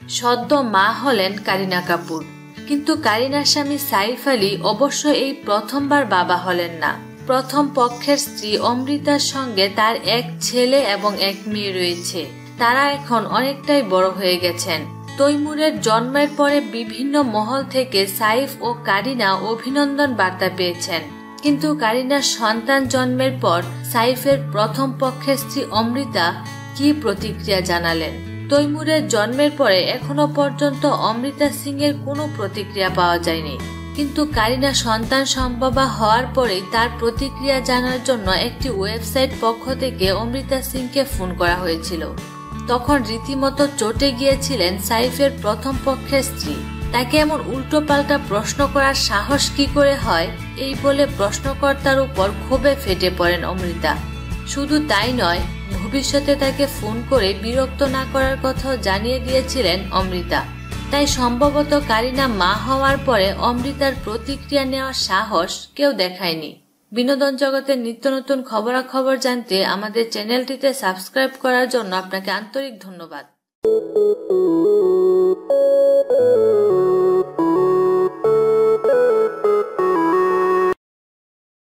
সদ্য মা হলেন কারিনা কাপুর। কিন্তু কারিনার স্বামী সাইফ আলী অবশ্য এই প্রথমবার বাবা হলেন না। প্রথম পক্ষের স্ত্রী অমৃতার সঙ্গে তার এক ছেলে এবং এক মেয়ে রয়েছে। তারা এখন অনেকটাই বড় হয়ে গেছেন। তৈমুরের জন্মের পরে বিভিন্ন মহল থেকে সাইফ ও কারিনা অভিনন্দন বার্তা পেয়েছেন। কিন্তু কারিনার সন্তান জন্মের পর সাইফের প্রথম পক্ষের স্ত্রী অমৃতা কি প্রতিক্রিয়া জানালেন? তৈমুরের জন্মের পরে এখনো পর্যন্ত অমৃতা সিং এর কোনো প্রতিক্রিয়া পাওয়া যায়নি। কিন্তু কারিনা সন্তান সম্ভবা হওয়ার পরেই তার প্রতিক্রিয়া জানার জন্য একটি ওয়েবসাইট পক্ষ থেকে অমৃতা সিংকে ফোন করা হয়েছিল। তখন রীতিমতো চটে গিয়েছিলেন সাইফের প্রথম পক্ষের স্ত্রী। তাকে এমন উল্টোপাল্টা প্রশ্ন করার সাহস কি করে হয়, এই বলে প্রশ্নকর্তার উপর ক্ষোভে ফেটে পড়েন অমৃতা। শুধু তাই নয়, ভবিষ্যতে তাকে ফোন করে বিরক্ত না করার কথাও জানিয়ে দিয়েছিলেন অমৃতা। তাই সম্ভবত কারিনা মা হওয়ার পরে অমৃতার প্রতিক্রিয়া নেওয়ার সাহস কেউ দেখায়নি। বিনোদন জগতের নিত্য নতুন খবরাখবর জানতে আমাদের চ্যানেলটিতে সাবস্ক্রাইব করার জন্য আপনাকে আন্তরিক ধন্যবাদ।